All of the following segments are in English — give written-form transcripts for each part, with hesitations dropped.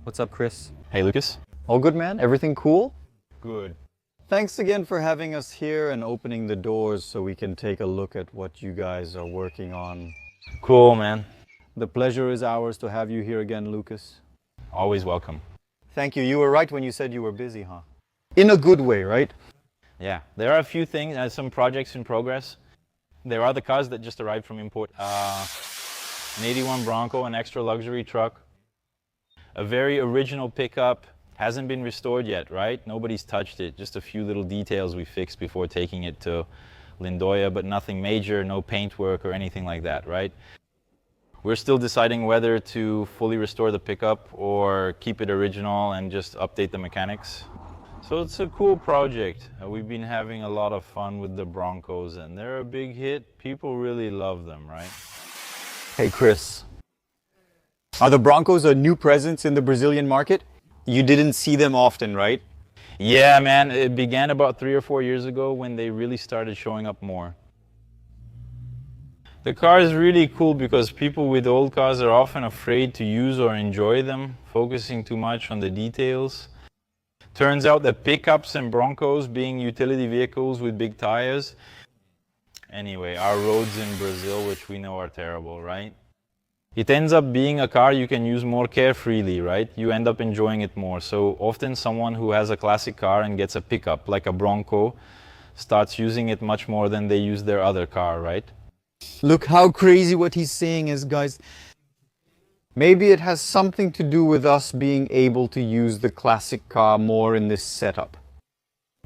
What's up, Chris? Hey, Lucas. All good, man? Everything cool? Good. Thanks again for having us here and opening the doors so we can take a look at what you guys are working on. Cool, man. The pleasure is ours to have you here again, Lucas. Always welcome. Thank you. You were right when you said you were busy, huh? In a good way, right? Yeah, there are a few things, some projects in progress. There are the cars that just arrived from import. An 81 Bronco, an extra luxury truck. A very original pickup. Hasn't been restored yet, right? Nobody's touched it. Just a few little details we fixed before taking it to Lindoya, but nothing major, no paintwork or anything like that, right? We're still deciding whether to fully restore the pickup or keep it original and just update the mechanics. So it's a cool project. We've been having a lot of fun with the Broncos and they're a big hit. People really love them, right? Hey, Chris. Are the Broncos a new presence in the Brazilian market? You didn't see them often, right? Yeah, man. It began about 3 or 4 years ago when they really started showing up more. The car is really cool because people with old cars are often afraid to use or enjoy them, focusing too much on the details. Turns out that pickups and Broncos, being utility vehicles with big tires, anyway, our roads in Brazil, which we know are terrible, right? It ends up being a car you can use more carefreely, right? You end up enjoying it more. So often someone who has a classic car and gets a pickup, like a Bronco, starts using it much more than they use their other car, right? Look how crazy what he's saying is, guys. Maybe it has something to do with us being able to use the classic car more in this setup.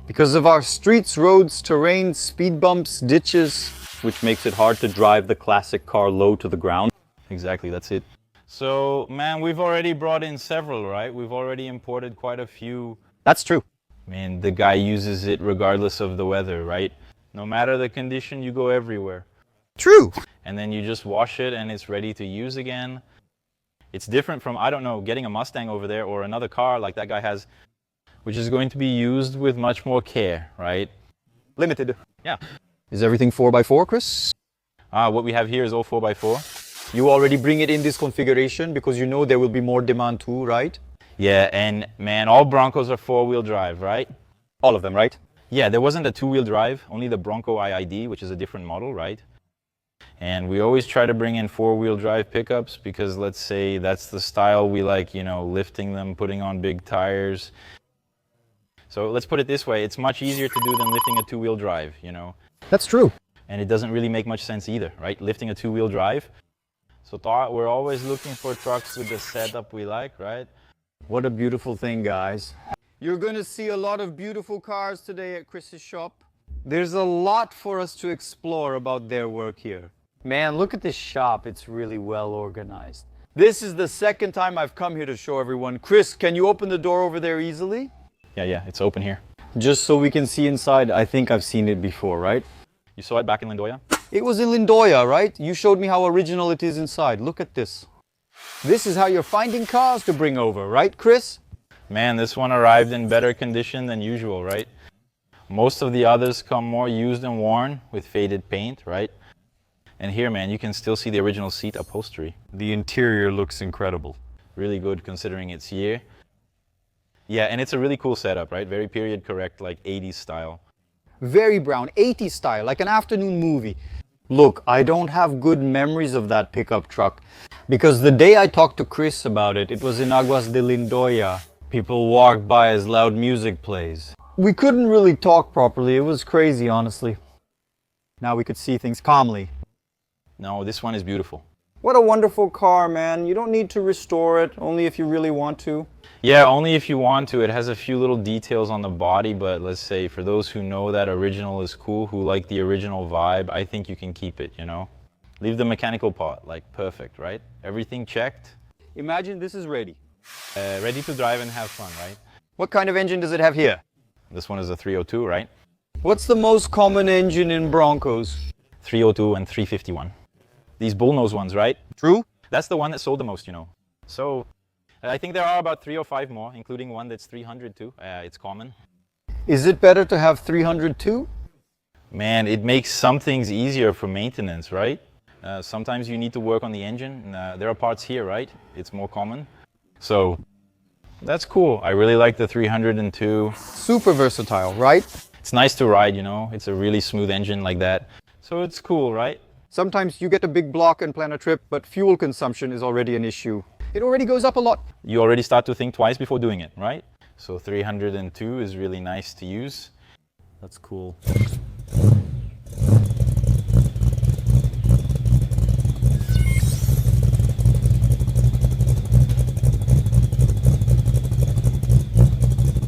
Because of our streets, roads, terrain, speed bumps, ditches, which makes it hard to drive the classic car low to the ground. Exactly, that's it. So, man, we've already brought in several, right? We've already imported quite a few. That's true. I mean, the guy uses it regardless of the weather, right? No matter the condition, you go everywhere. True. And then you just wash it and it's ready to use again. It's different from, I don't know, getting a Mustang over there or another car like that guy has, which is going to be used with much more care, right? Limited. Yeah. Is everything 4x4, Chris? What we have here is all 4x4. You already bring it in this configuration because you know there will be more demand too, right? Yeah, and man, all Broncos are 4-wheel drive, right? All of them, right? Yeah, there wasn't a 2-wheel drive, only the Bronco IID, which is a different model, right? And we always try to bring in 4-wheel drive pickups because let's say that's the style we like, you know, lifting them, putting on big tires. So let's put it this way, it's much easier to do than lifting a 2-wheel drive, you know? That's true. And it doesn't really make much sense either, right? Lifting a 2-wheel drive. So we're always looking for trucks with the setup we like, right? What a beautiful thing, guys. You're going to see a lot of beautiful cars today at Chris's shop. There's a lot for us to explore about their work here. Man, look at this shop. It's really well organized. This is the second time I've come here to show everyone. Chris, can you open the door over there easily? Yeah, it's open here. Just so we can see inside. I think I've seen it before, right? You saw it back in Lindoya? It was in Lindoya, right? You showed me how original it is inside. Look at this. This is how you're finding cars to bring over, right, Chris? Man, this one arrived in better condition than usual, right? Most of the others come more used and worn with faded paint, right? And here, man, you can still see the original seat upholstery. The interior looks incredible. Really good considering its year. Yeah, and it's a really cool setup, right? Very period correct, like 80s style. Very brown, 80s style, like an afternoon movie. Look, I don't have good memories of that pickup truck because the day I talked to Chris about it, it was in Aguas de Lindoya. People walked by as loud music plays. We couldn't really talk properly. It was crazy, honestly. Now we could see things calmly. No, this one is beautiful. What a wonderful car, man. You don't need to restore it, only if you really want to. Yeah, only if you want to. It has a few little details on the body, but let's say for those who know that original is cool, who like the original vibe, I think you can keep it, you know? Leave the mechanical part, like perfect, right? Everything checked. Imagine this is ready. Ready to drive and have fun, right? What kind of engine does it have here? This one is a 302, right? What's the most common engine in Broncos? 302 and 351. These bullnose ones, right? True. That's the one that sold the most, you know. So I think there are about 3 or 5 more, including one that's 300 too. It's common. Is it better to have 300 too? Man, it makes some things easier for maintenance, right? Sometimes you need to work on the engine. There are parts here, right? It's more common. So That's cool. I really like the 302. Super versatile, right? It's nice to ride, you know. It's a really smooth engine like that. So it's cool, right? Sometimes you get a big block and plan a trip, but fuel consumption is already an issue. It already goes up a lot. You already start to think twice before doing it, right? So 302 is really nice to use. That's cool.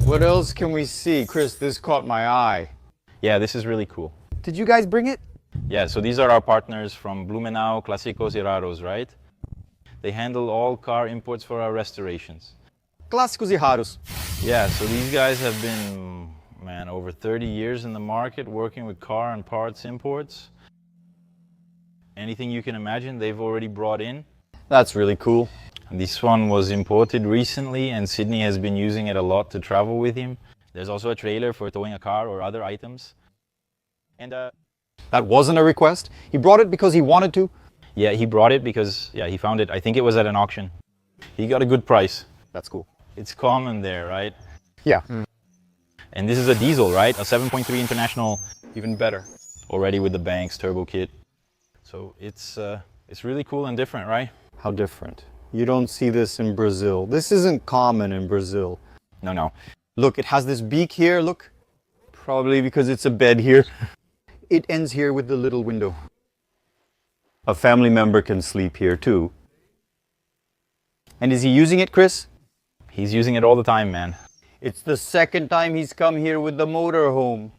What else can we see? Chris, this caught my eye. Yeah, this is really cool. Did you guys bring it? Yeah, so these are our partners from Blumenau, Clásicos y Raros, right? They handle all car imports for our restorations. Clássicos e raros. Yeah, so these guys have been, man, over 30 years in the market working with car and parts imports. Anything you can imagine, they've already brought in. That's really cool. This one was imported recently and Sydney has been using it a lot to travel with him. There's also a trailer for towing a car or other items. And that wasn't a request. He brought it because he wanted to. Yeah, he brought it because he found it. I think it was at an auction. He got a good price. That's cool. It's common there, right? Yeah. And this is a diesel, right? A 7.3 International, Even better. already with the Banks turbo kit. So it's really cool and different, right? How different. You don't see this in Brazil. This isn't common in Brazil. No. Look, it has this beak here, look. Probably because it's a bed here. It ends here with the little window. A family member can sleep here too. And is he using it, Chris? He's using it all the time, man. It's the second time he's come here with the motorhome.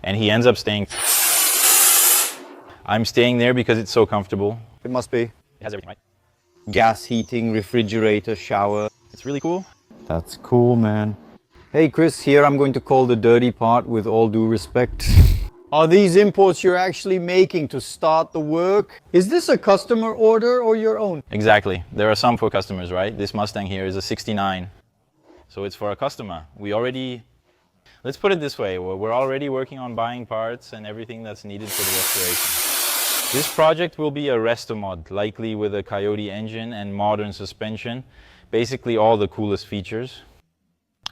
And he ends up staying. I'm staying there because it's so comfortable. It must be. It has everything, right? Gas heating, refrigerator, shower. It's really cool. That's cool, man. Hey, Chris, here I'm going to call the dirty part with all due respect. Are these imports you're actually making to start the work? Is this a customer order or your own? Exactly. There are some for customers, right? This Mustang here is a 69. So it's for a customer. Let's put it this way. We're already working on buying parts and everything that's needed for the restoration. This project will be a resto mod, likely with a Coyote engine and modern suspension. Basically all the coolest features.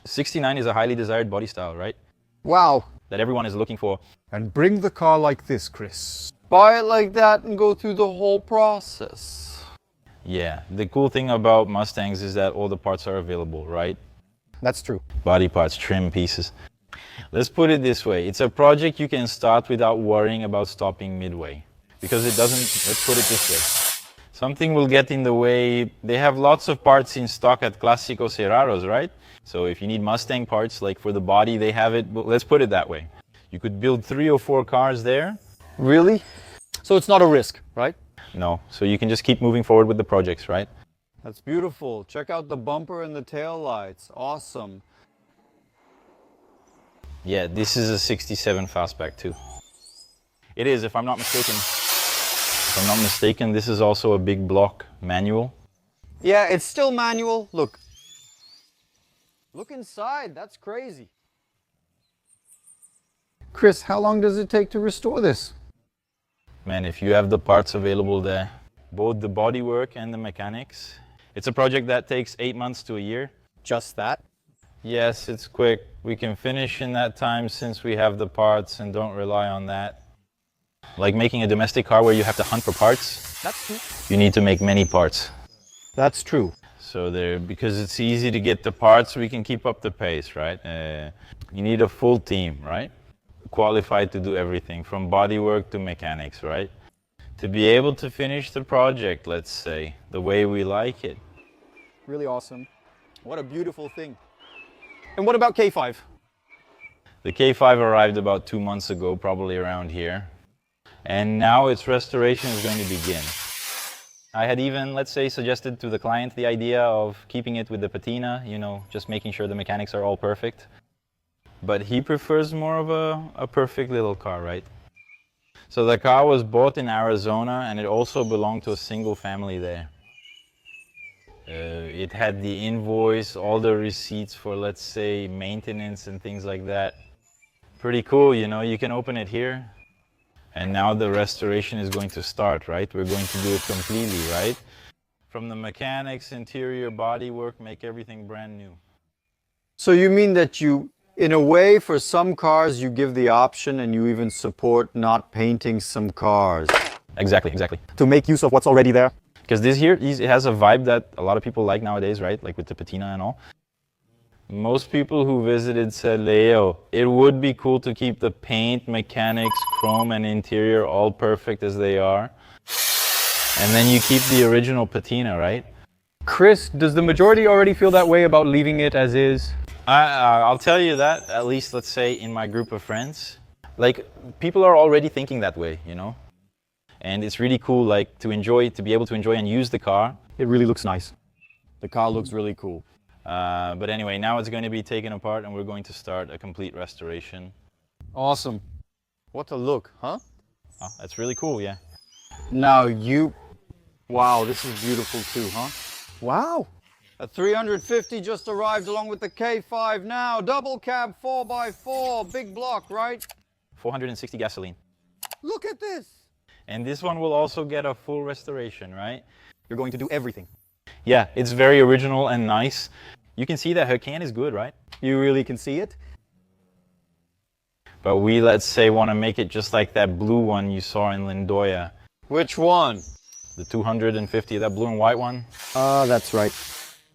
69 is a highly desired body style, right? Wow. That everyone is looking for. And bring the car like this, Chris. Buy it like that and go through the whole process. Yeah, the cool thing about Mustangs is that all the parts are available, right? That's true. Body parts, trim pieces. Let's put it this way. It's a project you can start without worrying about stopping midway. Because it doesn't, let's put it this way. Something will get in the way. They have lots of parts in stock at Clásicos y Raros, right? So if you need Mustang parts, like for the body, they have it. But let's put it that way. You could build 3 or 4 cars there. Really? So it's not a risk, right? No, so you can just keep moving forward with the projects, right? That's beautiful. Check out the bumper and the tail lights. Awesome. Yeah, this is a 67 fastback too. It is, if I'm not mistaken. If I'm not mistaken, this is also a big block manual. Yeah, it's still manual. Look. Look inside. That's crazy. Chris, how long does it take to restore this? Man, if you have the parts available there, both the bodywork and the mechanics. It's a project that takes 8 months to a year. Just that? Yes, it's quick. We can finish in that time since we have the parts and don't rely on that. Like making a domestic car where you have to hunt for parts. That's true. You need to make many parts. That's true. So because it's easy to get the parts, we can keep up the pace, right? You need a full team, right? Qualified to do everything from bodywork to mechanics, right? To be able to finish the project, let's say, the way we like it. Really awesome. What a beautiful thing. And what about K5? The K5 arrived about 2 months ago, probably around here. And now its restoration is going to begin. I had even, let's say, suggested to the client the idea of keeping it with the Patina, you know, just making sure the mechanics are all perfect. But he prefers more of a perfect little car, right? So the car was bought in Arizona and it also belonged to a single family there. It had the invoice, all the receipts for, let's say, maintenance and things like that. Pretty cool, you know, you can open it here. And now the restoration is going to start, right? We're going to do it completely, right? From the mechanics, interior, bodywork, make everything brand new. So you mean that you, in a way, for some cars, you give the option and you even support not painting some cars. Exactly, exactly. To make use of what's already there. Because this here, it has a vibe that a lot of people like nowadays, right? Like with the Patina and all. Most people who visited said, Leo, it would be cool to keep the paint, mechanics, chrome, and interior all perfect as they are. And then you keep the original Patina, right? Chris, does the majority already feel that way about leaving it as is? I'll tell you that, at least let's say in my group of friends. Like, people are already thinking that way, you know? And it's really cool, like, to be able to enjoy and use the car. It really looks nice. The car looks really cool. But anyway, now it's going to be taken apart and we're going to start a complete restoration. Awesome. What a look, huh? Oh, that's really cool, yeah. Now wow, this is beautiful too, huh? Wow. A 350 just arrived along with the K5 now. Double cab 4x4, big block, right? 460 gasoline. Look at this. And this one will also get a full restoration, right? You're going to do everything. Yeah, it's very original and nice. You can see that her can is good, right? You really can see it? But we, let's say, want to make it just like that blue one you saw in Lindoya. Which one? The 250, that blue and white one. That's right.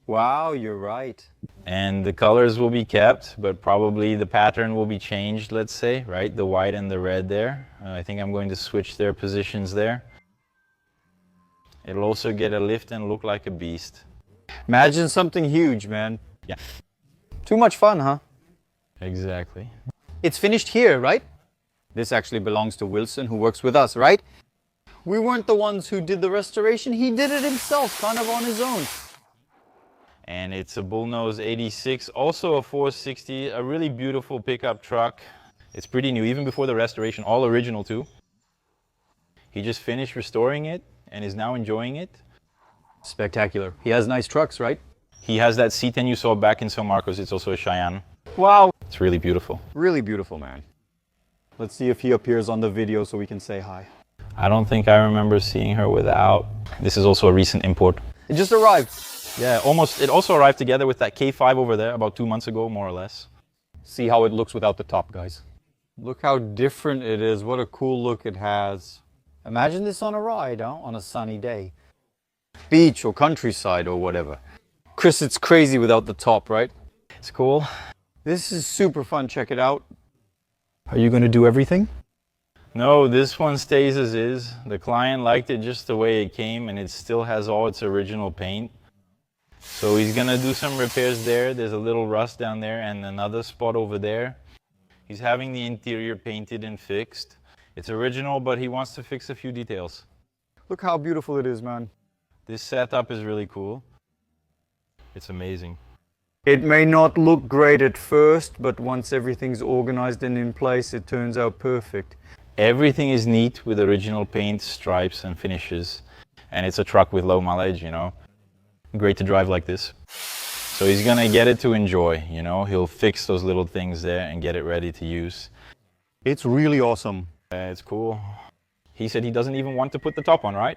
Wow, you're right. And the colors will be kept, but probably the pattern will be changed, let's say, right? The white and the red there. I think I'm going to switch their positions there. It'll also get a lift and look like a beast. Imagine something huge, man. Yeah. Too much fun, huh? Exactly. It's finished here, right? This actually belongs to Wilson, who works with us, right? We weren't the ones who did the restoration. He did it himself, kind of on his own. And it's a Bullnose 86, also a 460, a really beautiful pickup truck. It's pretty new, even before the restoration, all original too. He just finished restoring it and is now enjoying it. Spectacular. He has nice trucks, right? He has that C10 you saw back in San Marcos. It's also a Cheyenne. Wow. It's really beautiful. Really beautiful, man. Let's see if he appears on the video so we can say hi. I don't think I remember seeing her without. This is also a recent import. It just arrived. Yeah, almost. It also arrived together with that K5 over there about 2 months ago, more or less. See how it looks without the top, guys. Look how different it is. What a cool look it has. Imagine this on a ride, huh? On a sunny day. Beach or countryside or whatever. Chris, it's crazy without the top, right? It's cool. This is super fun. Check it out. Are you going to do everything? No, this one stays as is. The client liked it just the way it came, and it still has all its original paint. So he's gonna do some repairs there. There's a little rust down there and another spot over there. He's having the interior painted and fixed. It's original, but he wants to fix a few details. Look how beautiful it is, man. This setup is really cool. It's amazing. It may not look great at first, but once everything's organized and in place, it turns out perfect. Everything is neat with original paint, stripes, and finishes. And it's a truck with low mileage, you know. Great to drive like this. So he's gonna get it to enjoy, you know. He'll fix those little things there and get it ready to use. It's really awesome. It's cool. He said he doesn't even want to put the top on, right?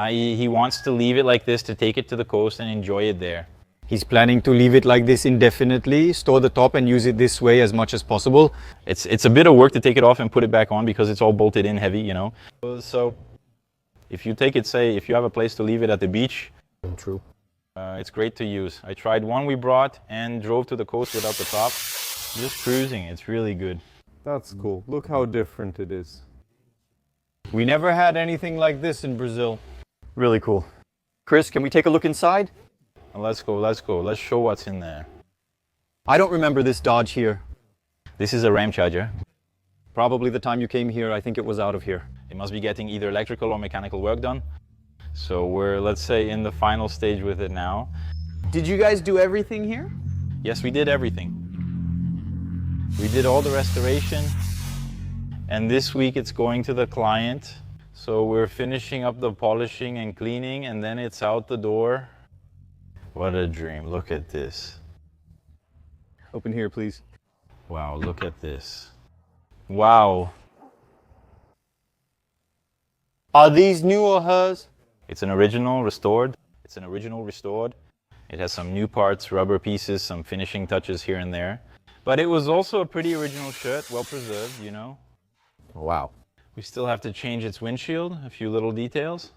He wants to leave it like this to take it to the coast and enjoy it there. He's planning to leave it like this indefinitely, store the top and use it this way as much as possible. It's a bit of work to take it off and put it back on because it's all bolted in heavy, you know. So if you take it, say, if you have a place to leave it at the beach, True. it's great to use. I tried one we brought and drove to the coast without the top. Just cruising, it's really good. That's cool. Look how different it is. We never had anything like this in Brazil. Really cool. Chris, can we take a look inside? Let's go, let's go. Let's show what's in there. I don't remember this Dodge here. This is a Ram Charger. Probably the time you came here, I think it was out of here. It must be getting either electrical or mechanical work done. So we're, let's say, in the final stage with it now. Did you guys do everything here? Yes, we did everything. We did all the restoration. And this week it's going to the client. So we're finishing up the polishing and cleaning, and then it's out the door. What a dream. Look at this. Open here, please. Wow, look at this. Wow. Are these new or hers? It's an original restored. It's an original restored. It has some new parts, rubber pieces, some finishing touches here and there. But it was also a pretty original shirt, well preserved, you know. Wow. We still have to change its windshield, a few little details.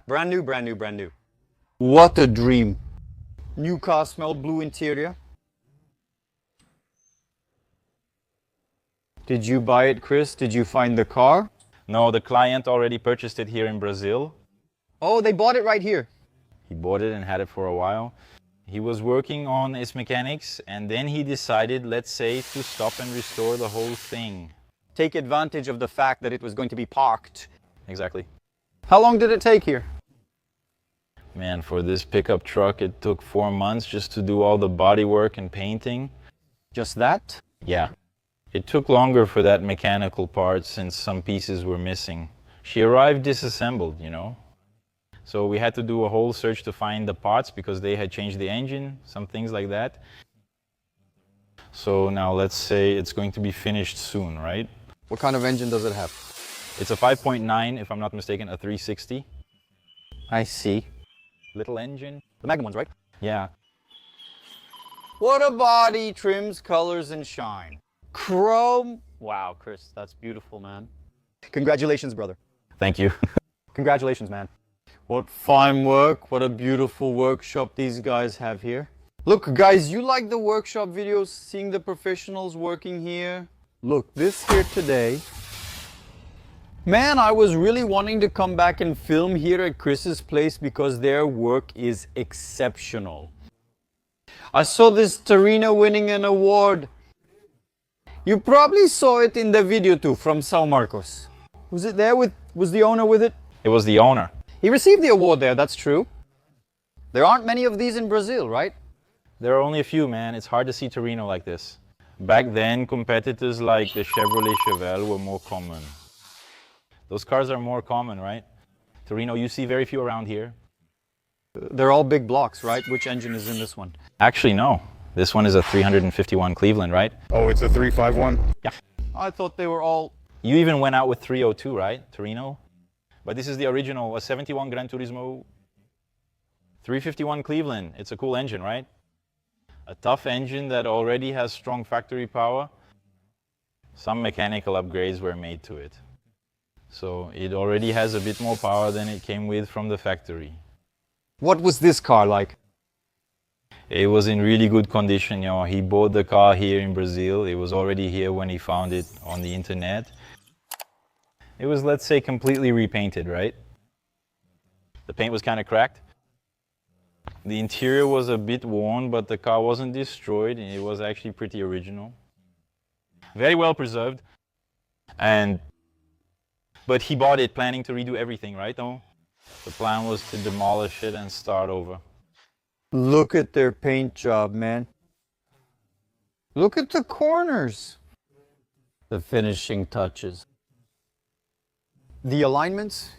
Brand new, brand new, brand new. What a dream. New car smell, blue interior. Did you buy it, Chris? Did you find the car? No, the client already purchased it here in Brazil. Oh, they bought it right here. He bought it and had it for a while. He was working on his mechanics and then he decided, let's say, to stop and restore the whole thing. Take advantage of the fact that it was going to be parked. Exactly. How long did it take here? Man, for this pickup truck, it took 4 months just to do all the body work and painting. Just that? Yeah. It took longer for that mechanical part since some pieces were missing. She arrived disassembled, you know. So we had to do a whole search to find the parts because they had changed the engine, some things like that. So now let's say it's going to be finished soon, right? What kind of engine does it have? It's a 5.9, if I'm not mistaken, a 360. I see. Little engine. The Magnum ones, right? Yeah. What a body, trims, colors, and shine. Chrome. Wow, Chris, that's beautiful, man. Congratulations, brother. Thank you. Congratulations, man. What fine work. What a beautiful workshop these guys have here. Look, guys, you like the workshop videos, seeing the professionals working here? Look, this here today. Man, I was really wanting to come back and film here at Chris's place because their work is exceptional. I saw this Torino winning an award. You probably saw it in the video too from São Marcos. Was it there was the owner with it? It was the owner. He received the award there, that's true. There aren't many of these in Brazil, right? There are only a few, man. It's hard to see Torino like this. Back then, competitors like the Chevrolet Chevelle were more common. Those cars are more common, right? Torino, you see very few around here. They're all big blocks, right? Which engine is in this one? Actually, no. This one is a 351 Cleveland, right? Oh, it's a 351? Yeah. I thought they were all... You even went out with 302, right? Torino? But this is the original, a 71 Gran Turismo 351 Cleveland. It's a cool engine, right? A tough engine that already has strong factory power. Some mechanical upgrades were made to it. So it already has a bit more power than it came with from the factory. What was this car like? It was in really good condition, you know. He bought the car here in Brazil. It was already here when he found it on the internet. It was, let's say, completely repainted, right? The paint was kind of cracked. The interior was a bit worn, but the car wasn't destroyed, and it was actually pretty original. Very well preserved. But he bought it planning to redo everything, right? No? The plan was to demolish it and start over. Look at their paint job, man. Look at the corners. The finishing touches. The alignments.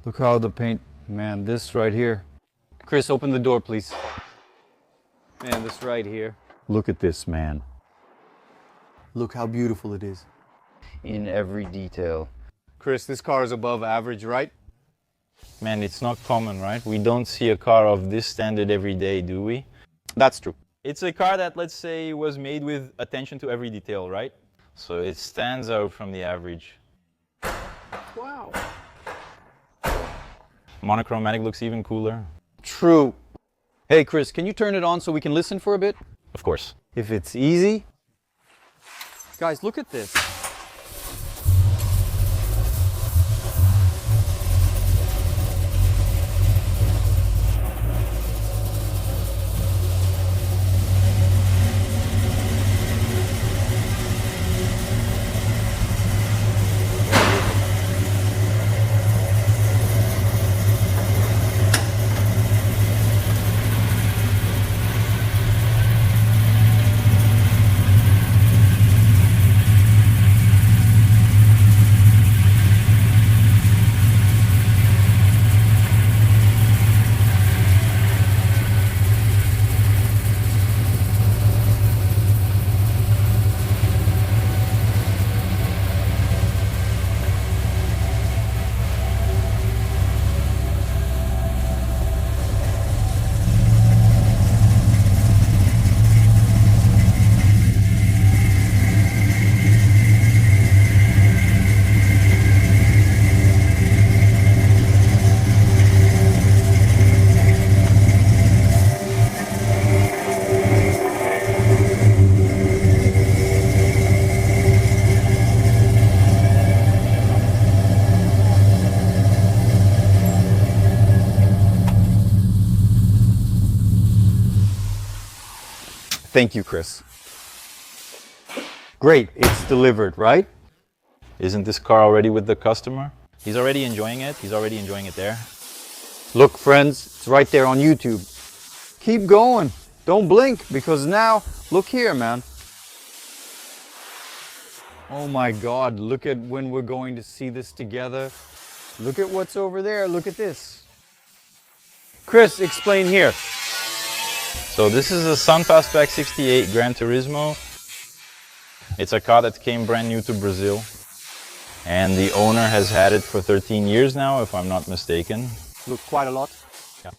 Look how the paint, man, this right here. Chris, open the door, please. Man, this right here. Look at this, man. Look how beautiful it is. In every detail. Chris, this car is above average, right? Man, it's not common, right? We don't see a car of this standard every day, do we? That's true. It's a car that, let's say, was made with attention to every detail, right? So it stands out from the average. Wow. Monochromatic looks even cooler. True. Hey, Chris, can you turn it on so we can listen for a bit? Of course. If it's easy. Guys, look at this. Thank you, Chris. Great, it's delivered, right? Isn't this car already with the customer? He's already enjoying it. He's already enjoying it there. Look, friends, it's right there on YouTube. Keep going. Don't blink, because now, look here, man. Oh my God, look at when we're going to see this together. Look at what's over there. Look at this. Chris, explain here. So this is a Sun Fastback 68 Gran Turismo. It's a car that came brand new to Brazil. And the owner has had it for 13 years now, if I'm not mistaken. Look, quite a lot. Yeah.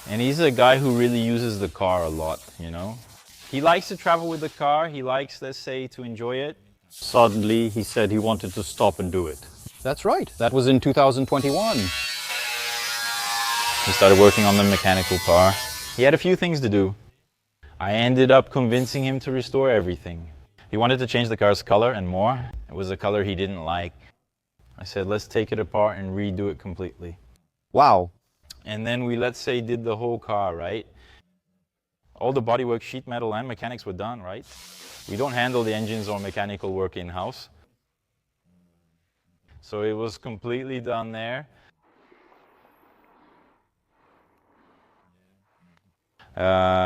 And he's a guy who really uses the car a lot, you know. He likes to travel with the car. He likes, let's say, to enjoy it. Suddenly, he said he wanted to stop and do it. That's right. That was in 2021. He started working on the mechanical car. He had a few things to do. I ended up convincing him to restore everything. He wanted to change the car's color and more. It was a color he didn't like. I said, let's take it apart and redo it completely. Wow. And then we, let's say, did the whole car, right? All the bodywork, sheet metal, and mechanics were done, right? We don't handle the engines or mechanical work in-house. So it was completely done there.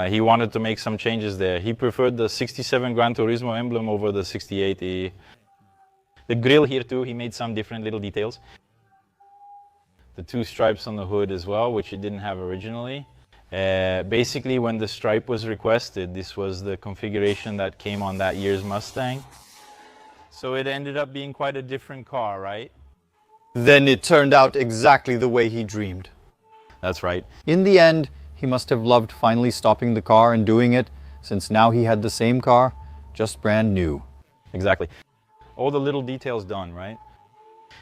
He wanted to make some changes there. He preferred the 67 Gran Turismo emblem over the 68. The grille here too, he made some different little details. The two stripes on the hood as well, which it didn't have originally. Basically, when the stripe was requested, this was the configuration that came on that year's Mustang. So it ended up being quite a different car, right? Then it turned out exactly the way he dreamed. That's right. In the end, he must have loved finally stopping the car and doing it, since now he had the same car, just brand new. Exactly. All the little details done, right?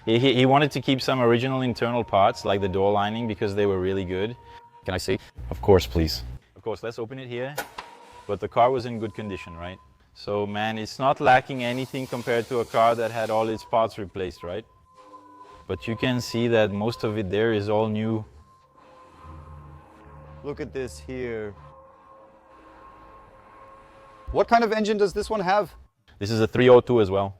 He wanted to keep some original internal parts, like the door lining, because they were really good. Can I see? Of course, please. Of course, let's open it here. But the car was in good condition, right? So, man, it's not lacking anything compared to a car that had all its parts replaced, right? But you can see that most of it there is all new. Look at this here. What kind of engine does this one have? This is a 302 as well.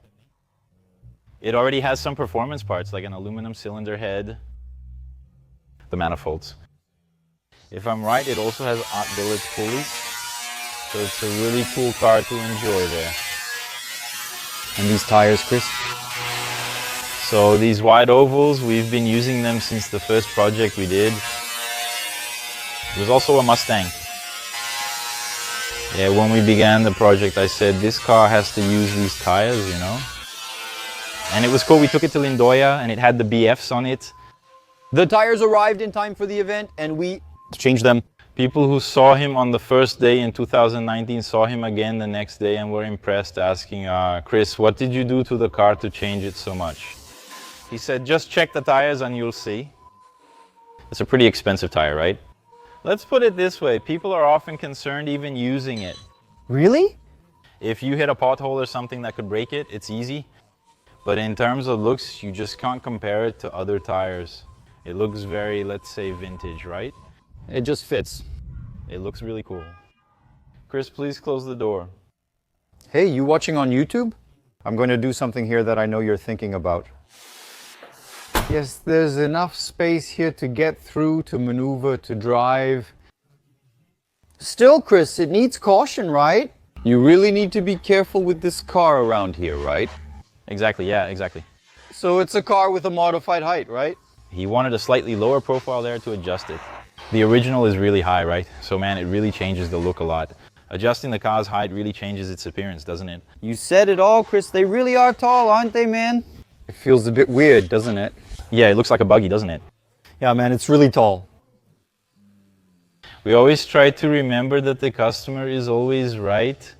It already has some performance parts, like an aluminum cylinder head, the manifolds. If I'm right, it also has Art billet pulleys. So it's a really cool car to enjoy there. And these tires, Chris? So these wide ovals, we've been using them since the first project we did. It was also a Mustang. Yeah, when we began the project, I said this car has to use these tires, you know. And it was cool. We took it to Lindoya and it had the BFs on it. The tires arrived in time for the event and we changed them. People who saw him on the first day in 2019 saw him again the next day and were impressed, asking, Chris, what did you do to the car to change it so much? He said, just check the tires and you'll see. It's a pretty expensive tire, right? Let's put it this way, people are often concerned even using it. Really? If you hit a pothole or something that could break it, it's easy. But in terms of looks, you just can't compare it to other tires. It looks very, let's say, vintage, right? It just fits. It looks really cool. Chris, please close the door. Hey, you watching on YouTube? I'm going to do something here that I know you're thinking about. Yes, there's enough space here to get through, to maneuver, to drive. Still, Chris, it needs caution, right? You really need to be careful with this car around here, right? Exactly, yeah, exactly. So it's a car with a modified height, right? He wanted a slightly lower profile there to adjust it. The original is really high, right? So man, it really changes the look a lot. Adjusting the car's height really changes its appearance, doesn't it? You said it all, Chris. They really are tall, aren't they, man? It feels a bit weird, doesn't it? Yeah, it looks like a buggy, doesn't it? Yeah, man, it's really tall. We always try to remember that the customer is always right.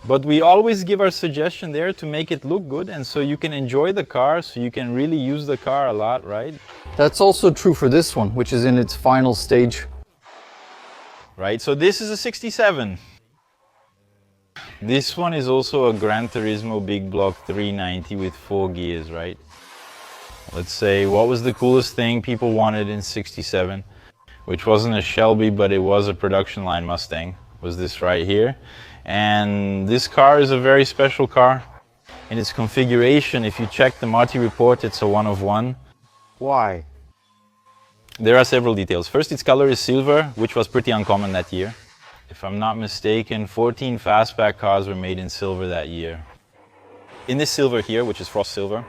But we always give our suggestion there to make it look good and so you can enjoy the car, so you can really use the car a lot, right? That's also true for this one, which is in its final stage. Right, so this is a 67. This one is also a Gran Turismo Big Block 390 with 4 gears, right? Let's say, what was the coolest thing people wanted in 67? Which wasn't a Shelby, but it was a production line Mustang. was this right here. And this car is a very special car. In its configuration, if you check the Marti report, it's a 1 of 1. Why? There are several details. First, its color is silver, which was pretty uncommon that year. If I'm not mistaken, 14 fastback cars were made in silver that year. In this silver here, which is frost silver.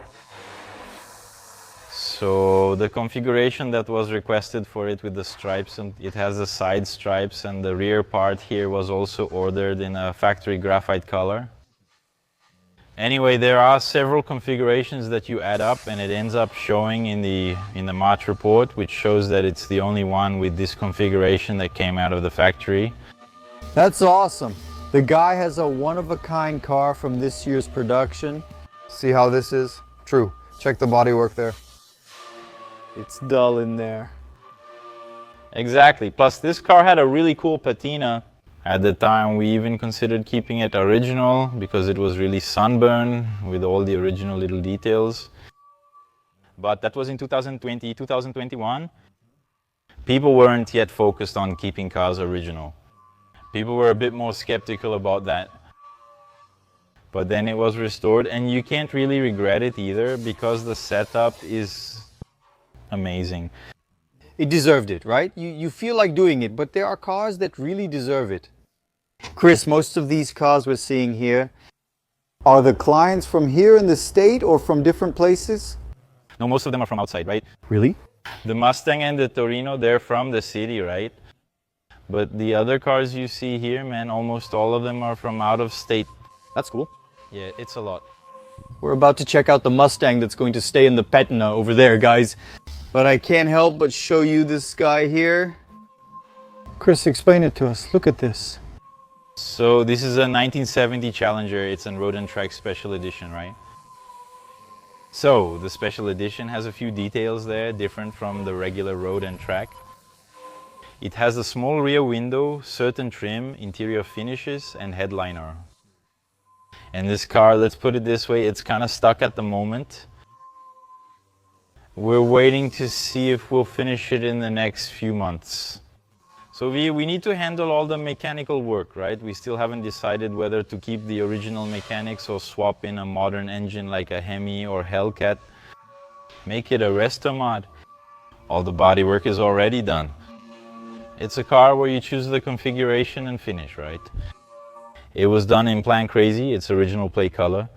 So the configuration that was requested for it with the stripes, and it has the side stripes, and the rear part here was also ordered in a factory graphite color. Anyway, there are several configurations that you add up, and it ends up showing in the March report, which shows that it's the only one with this configuration that came out of the factory. That's awesome. The guy has a one-of-a-kind car from this year's production. See how this is? True. Check the bodywork there. It's dull in there. Exactly. Plus, this car had a really cool patina. At the time, we even considered keeping it original because it was really sunburned with all the original little details. But that was in 2020, 2021. People weren't yet focused on keeping cars original. People were a bit more skeptical about that. But then it was restored, and you can't really regret it either because the setup is amazing. It deserved it, right? You feel like doing it, but there are cars that really deserve it. Chris, most of these cars we're seeing here, are the clients from here in the state or from different places? No, most of them are from outside, right? Really? The Mustang and the Torino, they're from the city, right? But the other cars you see here, man, almost all of them are from out of state. That's cool. Yeah, it's a lot. We're about to check out the Mustang that's going to stay in the Patina over there, guys. But I can't help but show you this guy here. Chris, explain it to us. Look at this. So this is a 1970 Challenger. It's a Road and Track Special Edition, right? So the Special Edition has a few details there, different from the regular Road and Track. It has a small rear window, certain trim, interior finishes, and headliner. And this car, let's put it this way, it's kind of stuck at the moment. We're waiting to see if we'll finish it in the next few months. So we need to handle all the mechanical work, right? We still haven't decided whether to keep the original mechanics or swap in a modern engine like a Hemi or Hellcat. Make it a resto mod. All the bodywork is already done. It's a car where you choose the configuration and finish, right? It was done in Plan Crazy, its original plate color.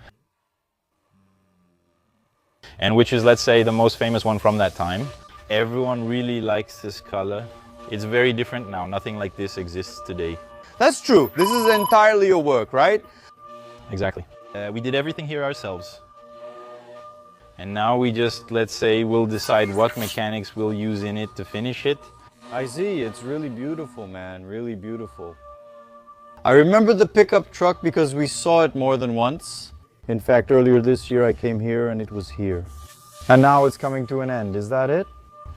And which is, let's say, the most famous one from that time. Everyone really likes this color. It's very different now. Nothing like this exists today. That's true. This is entirely your work, right? Exactly. We did everything here ourselves. And now we just, let's say, we'll decide what mechanics we'll use in it to finish it. I see. It's really beautiful, man. Really beautiful. I remember the pickup truck because we saw it more than once. In fact, earlier this year I came here and it was here. And now it's coming to an end. Is that it?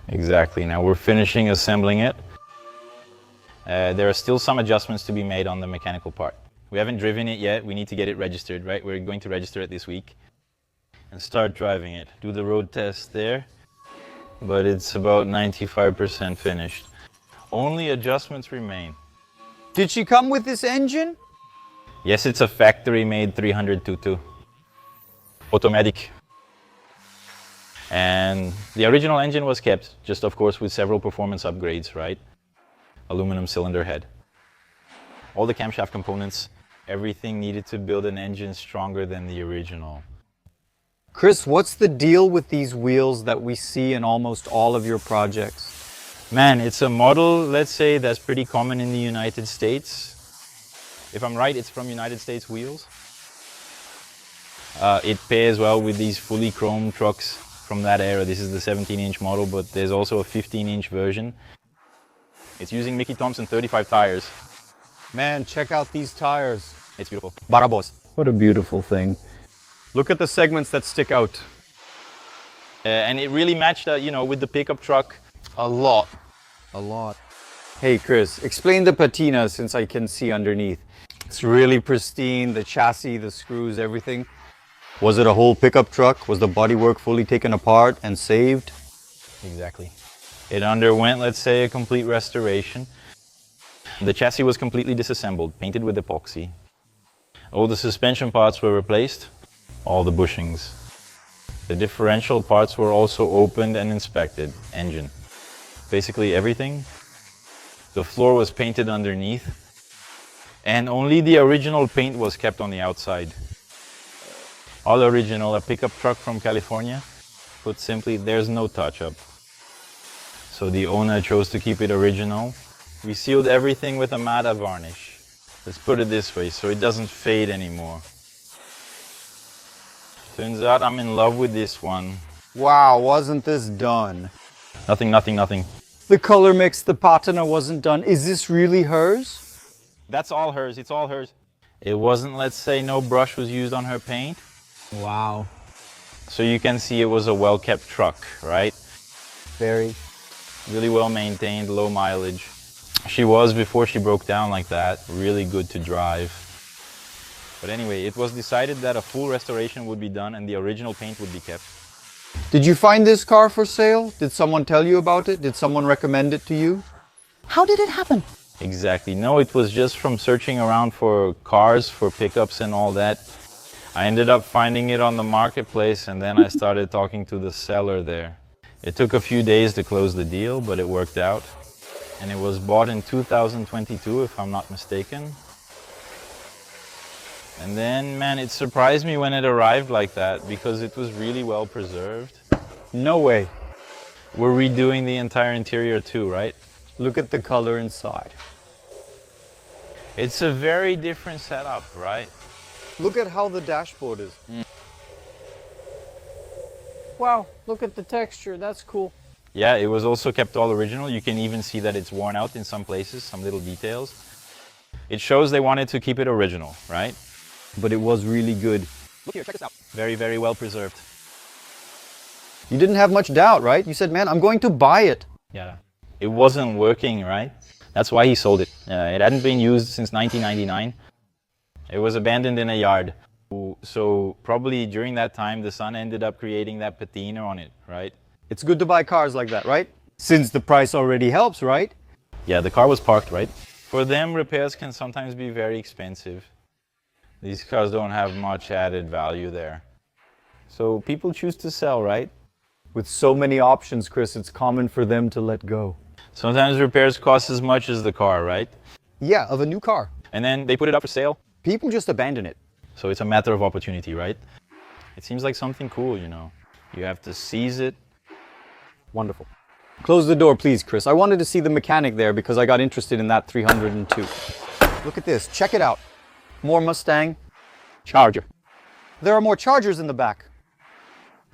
Exactly. Now we're finishing assembling it. There are still some adjustments to be made on the mechanical part. We haven't driven it yet. We need to get it registered, right? We're going to register it this week and start driving it. Do the road test there, but it's about 95% finished. Only adjustments remain. Did she come with this engine? Yes, it's a factory-made 300-2.2. Automatic. And the original engine was kept, just of course with several performance upgrades, right? Aluminum cylinder head. All the camshaft components, everything needed to build an engine stronger than the original. Chris, what's the deal with these wheels that we see in almost all of your projects? Man, it's a model, let's say, that's pretty common in the United States. If I'm right, it's from United States wheels. It pairs well with these fully chrome trucks from that era. This is the 17-inch model, but there's also a 15-inch version. It's using Mickey Thompson 35 tires. Man, check out these tires. It's beautiful. Barabos. What a beautiful thing. Look at the segments that stick out. And it really matched, with the pickup truck. A lot. A lot. Hey Chris, explain the patina since I can see underneath. It's really pristine, the chassis, the screws, everything. Was it a whole pickup truck? Was the bodywork fully taken apart and saved? Exactly. It underwent, let's say, a complete restoration. The chassis was completely disassembled, painted with epoxy. All the suspension parts were replaced, all the bushings. The differential parts were also opened and inspected, engine. Basically everything. The floor was painted underneath, and only the original paint was kept on the outside. All original, a pickup truck from California. Put simply, there's no touch-up. So the owner chose to keep it original. We sealed everything with a matte varnish. Let's put it this way, so it doesn't fade anymore. Turns out I'm in love with this one. Wow, wasn't this done? Nothing, nothing, nothing. The color mix, the patina wasn't done. Is this really hers? That's all hers, it's all hers. It wasn't, let's say, no brush was used on her paint. Wow. So you can see it was a well-kept truck, right? Very. Really well maintained, low mileage. She was, before she broke down like that, really good to drive. But anyway, it was decided that a full restoration would be done and the original paint would be kept. Did you find this car for sale? Did someone tell you about it? Did someone recommend it to you? How did it happen? Exactly. No, it was just from searching around for cars, for pickups and all that. I ended up finding it on the marketplace, and then I started talking to the seller there. It took a few days to close the deal, but it worked out. And it was bought in 2022, if I'm not mistaken. And then, man, it surprised me when it arrived like that, because it was really well preserved. No way. We're redoing the entire interior too, right? Look at the color inside. It's a very different setup, right? Look at how the dashboard is. Wow, look at the texture. That's cool. Yeah, it was also kept all original. You can even see that it's worn out in some places, some little details. It shows they wanted to keep it original, right? But it was really good. Look here, check this out. Very, very well preserved. You didn't have much doubt, right? You said, man, I'm going to buy it. Yeah. It wasn't working, right? That's why he sold it. It hadn't been used since 1999. It was abandoned in a yard. So probably during that time, the son ended up creating that patina on it, right? It's good to buy cars like that, right? Since the price already helps, right? Yeah, the car was parked, right? For them, repairs can sometimes be very expensive. These cars don't have much added value there. So people choose to sell, right? With so many options, Chris, it's common for them to let go. Sometimes repairs cost as much as the car, right? Yeah, of a new car. And then they put it up for sale. People just abandon it. So it's a matter of opportunity, right? It seems like something cool, you know. You have to seize it. Wonderful. Close the door, please, Chris. I wanted to see the mechanic there because I got interested in that 302. Look at this. Check it out. More Mustang. Charger. There are more Chargers in the back.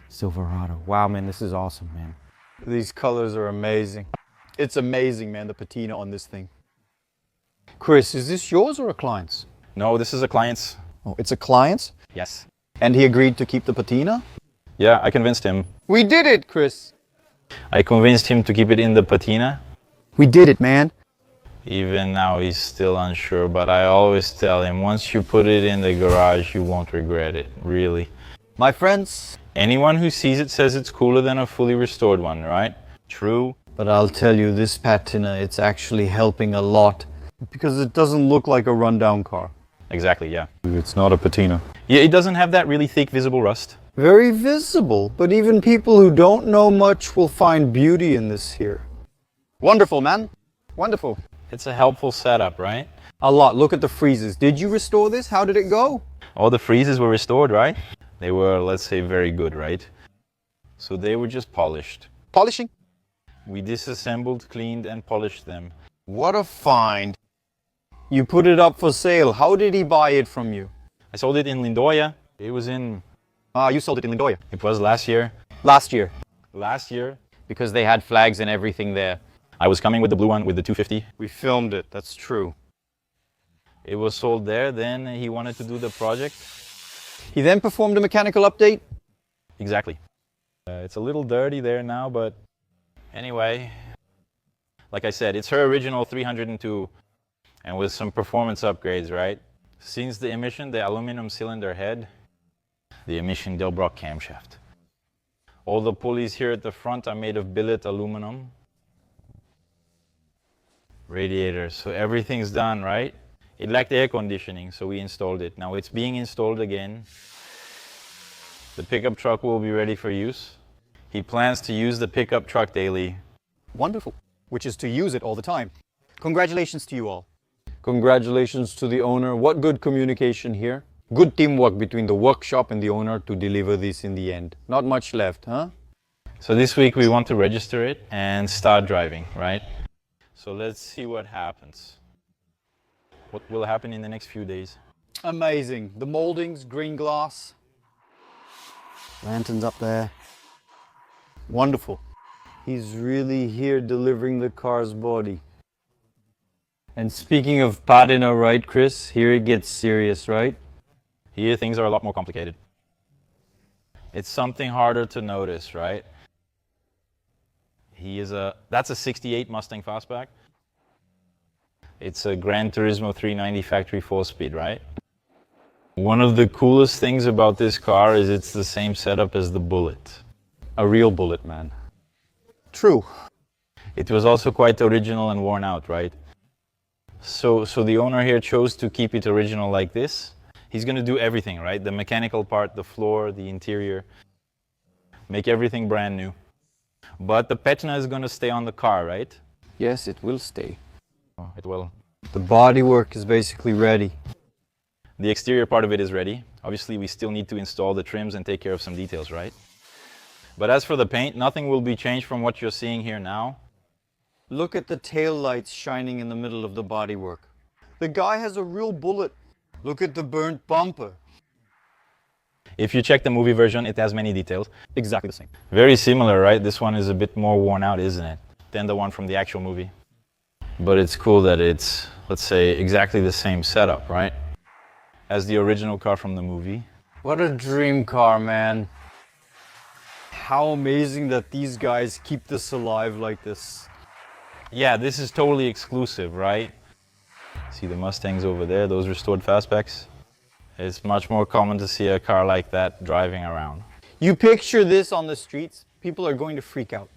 Silverado. Wow, man, this is awesome, man. These colors are amazing. It's amazing, man, the patina on this thing. Chris, is this yours or a client's? No, this is a client's. Oh, it's a client's? Yes. And he agreed to keep the patina? Yeah, I convinced him. We did it, Chris. I convinced him to keep it in the patina. We did it, man. Even now he's still unsure, but I always tell him, once you put it in the garage, you won't regret it, really. My friends. Anyone who sees it says it's cooler than a fully restored one, right? True. But I'll tell you, this patina, it's actually helping a lot. Because it doesn't look like a rundown car. Exactly, yeah. It's not a patina. Yeah, it doesn't have that really thick visible rust. Very visible, but even people who don't know much will find beauty in this here. Wonderful, man. Wonderful. It's a helpful setup, right? A lot. Look at the freezes. Did you restore this? How did it go? All the freezes were restored, right? They were, let's say, very good, right? So they were just polished. Polishing? We disassembled, cleaned, and polished them. What a find. You put it up for sale. How did he buy it from you? I sold it in Lindoya. It was in... You sold it in Lindoya. It was last year. Last year. Last year. Because they had flags and everything there. I was coming with the blue one, with the 250. We filmed it, that's true. It was sold there, then he wanted to do the project. He then performed a mechanical update? Exactly. It's a little dirty there now, but anyway, like I said, it's her original 302 and with some performance upgrades, right? Since the emission, the aluminum cylinder head, the emission Delbrock camshaft. All the pulleys here at the front are made of billet aluminum. radiator. So everything's done, right? It lacked air conditioning, so we installed it. Now it's being installed again. The pickup truck will be ready for use. He plans to use the pickup truck daily. Wonderful. Which is to use it all the time. Congratulations to you all. Congratulations to the owner. What good communication here. Good teamwork between the workshop and the owner to deliver this in the end. Not much left, huh? So this week we want to register it and start driving, right? So let's see what happens. What will happen in the next few days? Amazing. The moldings, green glass. Lanterns up there. Wonderful. He's really here delivering the car's body. And speaking of Patina, right, Chris? Here it gets serious, right? Here things are a lot more complicated. It's something harder to notice, right? That's a 68 Mustang Fastback. It's a Gran Turismo 390 factory 4-speed, right? One of the coolest things about this car is it's the same setup as the Bullet. A real Bullet, man. True. It was also quite original and worn out, right? So the owner here chose to keep it original like this. He's going to do everything, right? The mechanical part, the floor, the interior. Make everything brand new. But the Patina is going to stay on the car, right? Yes, it will stay. Oh, it will. The bodywork is basically ready. The exterior part of it is ready. Obviously, we still need to install the trims and take care of some details, right? But as for the paint, nothing will be changed from what you're seeing here now. Look at the tail lights shining in the middle of the bodywork. The guy has a real Bullet. Look at the burnt bumper. If you check the movie version, it has many details. Exactly the same. Very similar, right? This one is a bit more worn out, isn't it? Than the one from the actual movie. But it's cool that it's, let's say, exactly the same setup, right? As the original car from the movie. What a dream car, man. How amazing that these guys keep this alive like this. Yeah, this is totally exclusive, right? See the Mustangs over there, those restored fastbacks? It's much more common to see a car like that driving around. You picture this on the streets, people are going to freak out.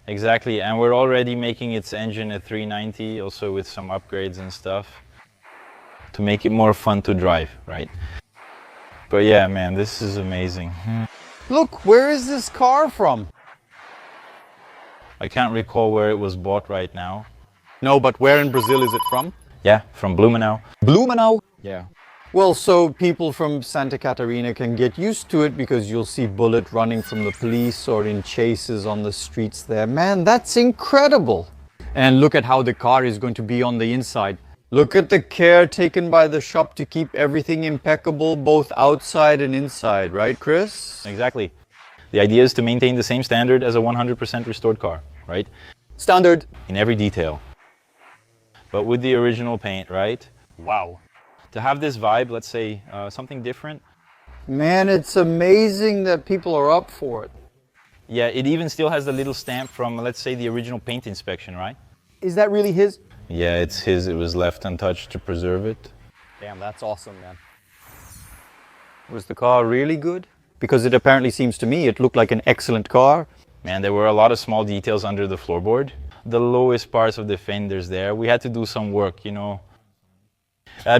Exactly, and we're already making its engine a 390, also with some upgrades and stuff, to make it more fun to drive, right? But yeah, man, this is amazing. Look, where is this car from? I can't recall where it was bought right now. No, but where in Brazil is it from? Yeah, from Blumenau. Blumenau? Yeah. Well, so people from Santa Catarina can get used to it because you'll see Bullet running from the police or in chases on the streets there. Man, that's incredible. And look at how the car is going to be on the inside. Look at the care taken by the shop to keep everything impeccable, both outside and inside, right, Chris? Exactly. The idea is to maintain the same standard as a 100% restored car, right? Standard. In every detail. But with the original paint, right? Wow. To have this vibe, let's say, something different. Man, it's amazing that people are up for it. Yeah, it even still has the little stamp from, let's say, the original paint inspection, right? Is that really his? Yeah, it's his. It was left untouched to preserve it. Damn, that's awesome, man. Was the car really good? Because it apparently seems to me it looked like an excellent car. Man, there were a lot of small details under the floorboard. The lowest parts of the fenders there, we had to do some work, you know.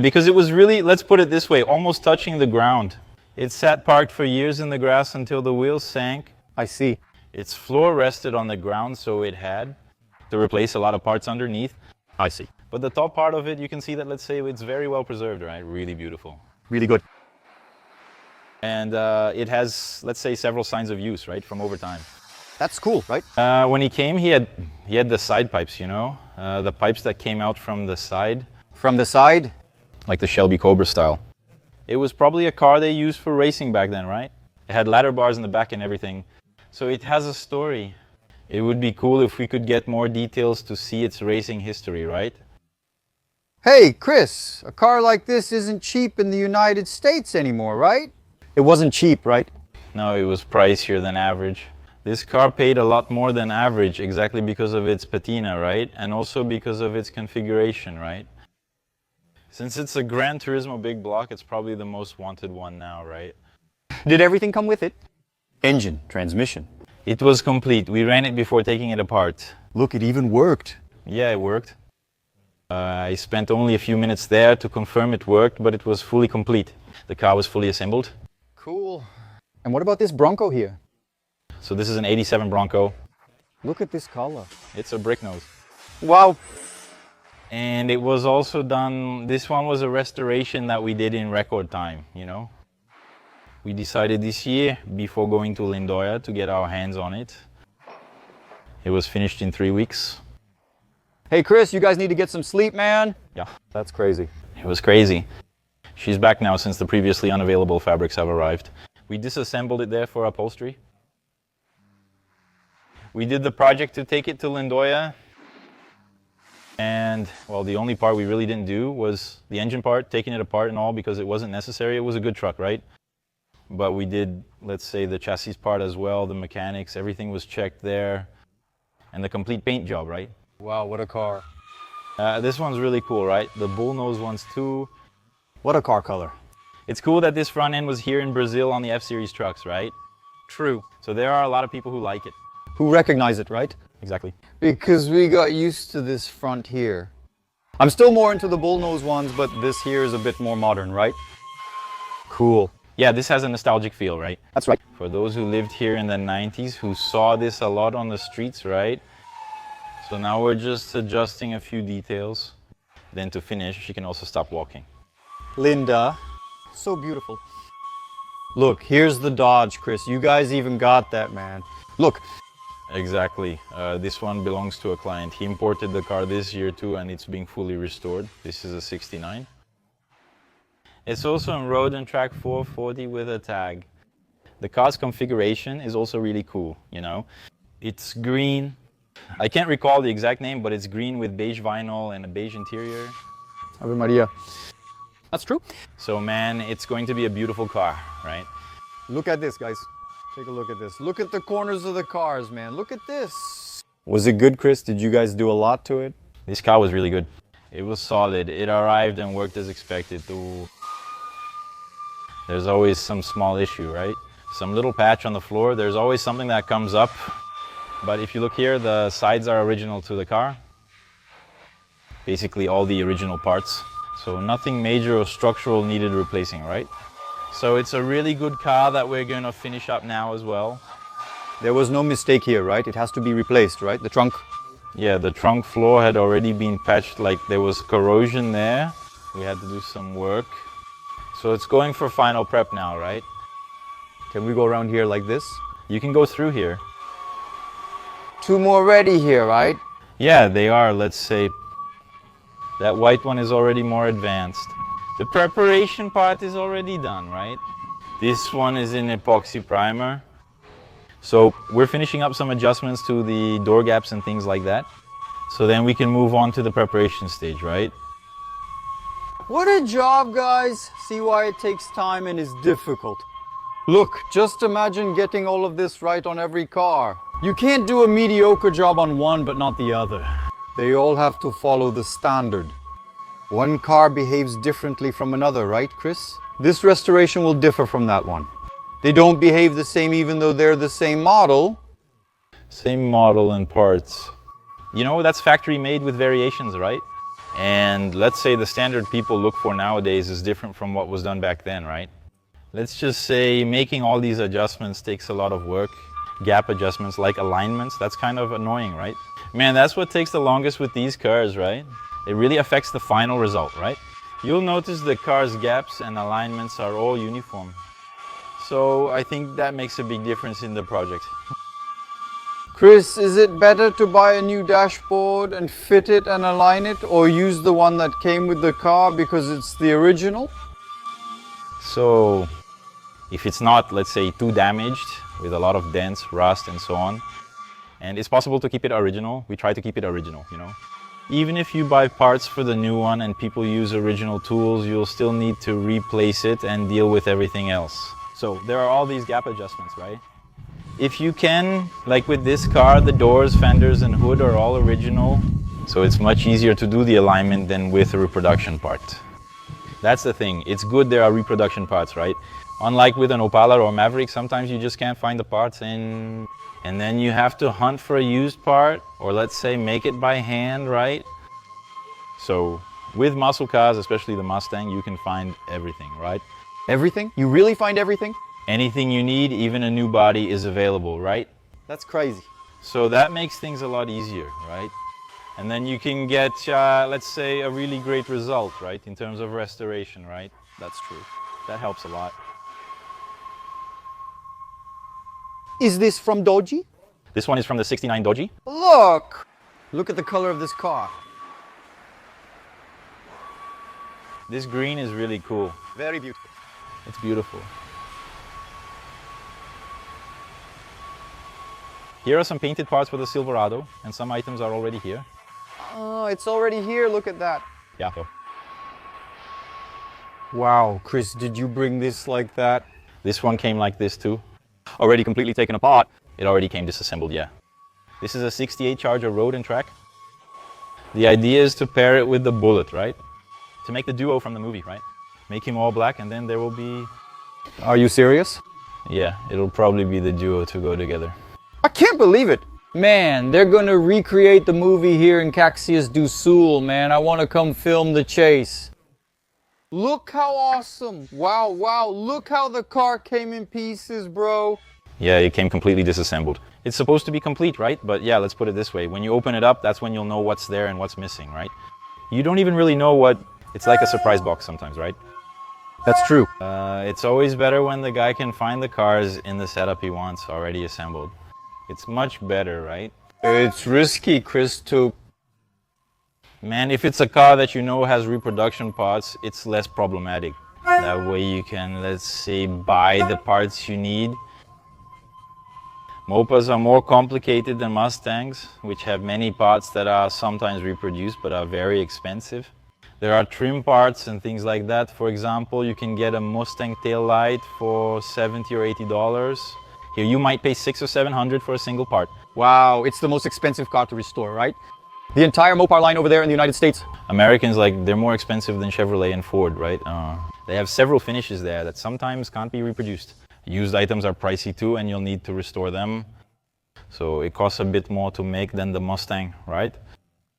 Because it was really, let's put it this way, almost touching the ground. It sat parked for years in the grass until the wheels sank. I see. Its floor rested on the ground, so it had to replace a lot of parts underneath. I see. But the top part of it, you can see that, let's say, it's very well preserved, right? Really beautiful. Really good. And it has, let's say, several signs of use, right, from over time. That's cool, right? When he came, he had the side pipes, you know, the pipes that came out from the side. From the side? Like the Shelby Cobra style. It was probably a car they used for racing back then, right? It had ladder bars in the back and everything. So it has a story. It would be cool if we could get more details to see its racing history, right? Hey, Chris, a car like this isn't cheap in the United States anymore, right? It wasn't cheap, right? No, it was pricier than average. This car paid a lot more than average exactly because of its patina, right? And also because of its configuration, right? Since it's a Gran Turismo big block, it's probably the most wanted one now, right? Did everything come with it? Engine, transmission. It was complete. We ran it before taking it apart. Look, it even worked. Yeah, it worked. I spent only a few minutes there to confirm it worked, but it was fully complete. The car was fully assembled. Cool. And what about this Bronco here? So this is an 87 Bronco. Look at this color. It's a brick nose. Wow. And it was also done, this one was a restoration that we did in record time, you know. We decided this year, before going to Lindoya, to get our hands on it. It was finished in 3 weeks. Hey Chris, you guys need to get some sleep, man. Yeah. That's crazy. It was crazy. She's back now since the previously unavailable fabrics have arrived. We disassembled it there for upholstery. We did the project to take it to Lindoya. And, well, the only part we really didn't do was the engine part, taking it apart and all, because it wasn't necessary. It was a good truck, right? But we did, let's say, the chassis part as well, the mechanics, everything was checked there. And the complete paint job, right? Wow, what a car. This one's really cool, right? The bullnose ones too. What a car color. It's cool that this front end was here in Brazil on the F-Series trucks, right? True. So there are a lot of people who like it. Who recognize it, right? Exactly. Because we got used to this front here. I'm still more into the bullnose ones, but this here is a bit more modern, right? Cool. Yeah, this has a nostalgic feel, right? That's right. For those who lived here in the 90s, who saw this a lot on the streets, right? So now we're just adjusting a few details. Then to finish, she can also stop walking. Linda. So beautiful. Look, here's the Dodge, Chris. You guys even got that, man. Look. Exactly. This one belongs to a client. He imported the car this year too, and it's being fully restored. This is a 69. It's also in road and track 440 with a tag. The car's configuration is also really cool, you know. It's green. I can't recall the exact name, but it's green with beige vinyl and a beige interior. Ave Maria. That's true. So man, it's going to be a beautiful car, right? Look at this, guys. Take a look at this. Look at the corners of the cars, man. Look at this. Was it good, Chris? Did you guys do a lot to it? This car was really good. It was solid. It arrived and worked as expected. There's always some small issue, right? Some little patch on the floor. There's always something that comes up. But if you look here, the sides are original to the car. Basically all the original parts. So nothing major or structural needed replacing, right? So it's a really good car that we're going to finish up now as well. There was no mistake here, right? It has to be replaced, right? The trunk. Yeah, the trunk floor had already been patched, like there was corrosion there. We had to do some work. So it's going for final prep now, right? Can we go around here like this? You can go through here. Two more ready here, right? Yeah, they are, let's say. That white one is already more advanced. The preparation part is already done, right? This one is in epoxy primer. So we're finishing up some adjustments to the door gaps and things like that. So then we can move on to the preparation stage, right? What a job, guys. See why it takes time and is difficult. Look, just imagine getting all of this right on every car. You can't do a mediocre job on one but not the other. They all have to follow the standard. One car behaves differently from another, right, Chris? This restoration will differ from that one. They don't behave the same even though they're the same model. Same model and parts. You know, that's factory made with variations, right? And let's say the standard people look for nowadays is different from what was done back then, right? Let's just say making all these adjustments takes a lot of work. Gap adjustments like alignments, that's kind of annoying, right? Man, that's what takes the longest with these cars, right? It really affects the final result, right? You'll notice the car's gaps and alignments are all uniform. So I think that makes a big difference in the project. Chris, is it better to buy a new dashboard and fit it and align it, or use the one that came with the car because it's the original? So if it's not, let's say, too damaged with a lot of dents, rust and so on, and it's possible to keep it original, we try to keep it original, you know. Even if you buy parts for the new one and people use original tools, you'll still need to replace it and deal with everything else. So there are all these gap adjustments, right? If you can, like with this car, the doors, fenders and hood are all original. So it's much easier to do the alignment than with a reproduction part. That's the thing, it's good there are reproduction parts, right? Unlike with an Opala or Maverick, sometimes you just can't find the parts and then you have to hunt for a used part, or let's say make it by hand, right? So with muscle cars, especially the Mustang, you can find everything, right? Everything? You really find everything? Anything you need, even a new body, is available, right? That's crazy. So that makes things a lot easier, right? And then you can get, let's say, a really great result, right? In terms of restoration, right? That's true. That helps a lot. Is this from Doji? This one is from the 69 Doji. Look! Look at the color of this car. This green is really cool. Very beautiful. It's beautiful. Here are some painted parts for the Silverado, and some items are already here. Oh, it's already here. Look at that. Yeah. So Wow, Chris, did you bring this like that? this one came like this too. Already completely taken apart. It already came disassembled, yeah. This is a 68 Charger Road and Track. The idea is to pair it with the Bullet, right? To make the duo from the movie, right? Make him all black, and then there will be... Are you serious? Yeah, it'll probably be the duo to go together. I can't believe it. Man, they're gonna recreate the movie here in Caxias do Sul, man. I wanna come film the chase. Look how awesome. Wow, wow. Look how the car came in pieces, bro. Yeah, it came completely disassembled. It's supposed to be complete, right? But yeah, let's put it this way. When you open it up, that's when you'll know what's there and what's missing, right? You don't even really know what... It's like a surprise box sometimes, right? That's true. It's always better when the guy can find the cars in the setup he wants already assembled. It's much better, right? It's risky, Chris, to... Man, if it's a car that you know has reproduction parts, it's less problematic. That way you can, let's say, buy the parts you need. Mopas are more complicated than Mustangs, which have many parts that are sometimes reproduced but are very expensive. There are trim parts and things like that. For example, you can get a Mustang tail light for $70 or $80. Here you might pay $600 or $700 for a single part. Wow, it's the most expensive car to restore, right? The entire Mopar line over there in the United States. Americans, like, they're more expensive than Chevrolet and Ford, right? They have several finishes there that sometimes can't be reproduced. Used items are pricey too, and you'll need to restore them. So it costs a bit more to make than the Mustang, right?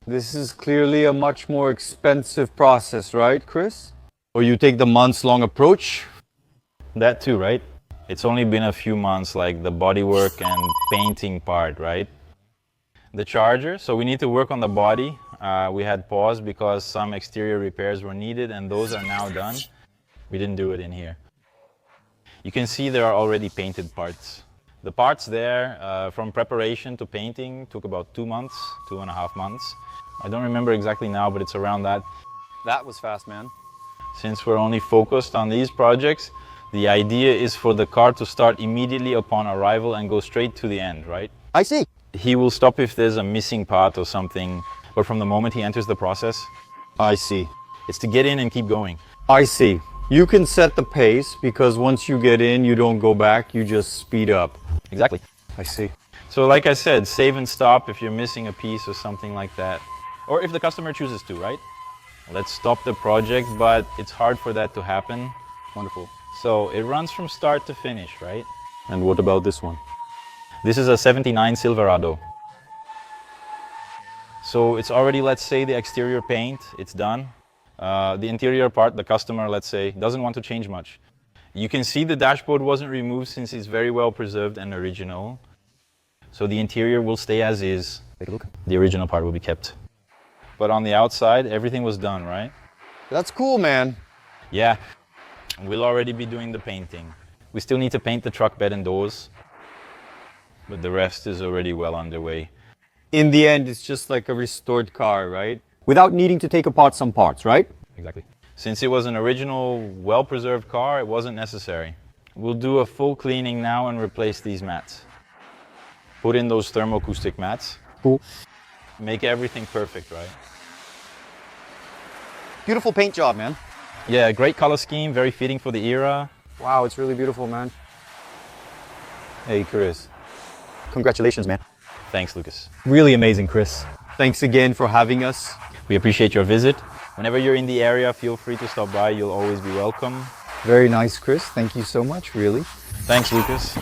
This is clearly a much more expensive process, right, Chris? Or you take the months-long approach? That too, right? It's only been a few months, like the bodywork and painting part, right? The Charger, so we need to work on the body. We had paused because some exterior repairs were needed, and those are now done. We didn't do it in here. You can see there are already painted parts. The parts there, from preparation to painting, took about 2 months, 2.5 months. I don't remember exactly now, but it's around that. That was fast, man. Since we're only focused on these projects, the idea is for the car to start immediately upon arrival and go straight to the end, right? I see. He will stop if there's a missing part or something, but from the moment he enters the process, I see. it's to get in and keep going. I see. You can set the pace because once you get in, you don't go back, you just speed up. Exactly. I see. So like I said, save and stop if you're missing a piece or something like that. Or if the customer chooses to, right? Let's stop the project, but it's hard for that to happen. Wonderful. So it runs from start to finish, right? And what about this one? This is a 79 Silverado. So it's already, let's say, the exterior paint, it's done. The interior part, the customer, let's say, doesn't want to change much. You can see the dashboard wasn't removed since it's very well preserved and original. So the interior will stay as is. Take a look. The original part will be kept. But on the outside, everything was done, right? That's cool, man. Yeah, we'll already be doing the painting. We still need to paint the truck bed and doors, but the rest is already well underway. In the end, it's just like a restored car, right? Without needing to take apart some parts, right? Exactly. Since it was an original, well-preserved car, it wasn't necessary. We'll do a full cleaning now and replace these mats. Put in those thermoacoustic mats. Cool. Make everything perfect, right? Beautiful paint job, man. Yeah, great color scheme, very fitting for the era. Wow, it's really beautiful, man. Hey, Chris. Congratulations, man. Thanks, Lucas. Really amazing, Chris. Thanks again for having us. We appreciate your visit. Whenever you're in the area, feel free to stop by. You'll always be welcome. Very nice, Chris. Thank you so much, really. Thanks, Lucas.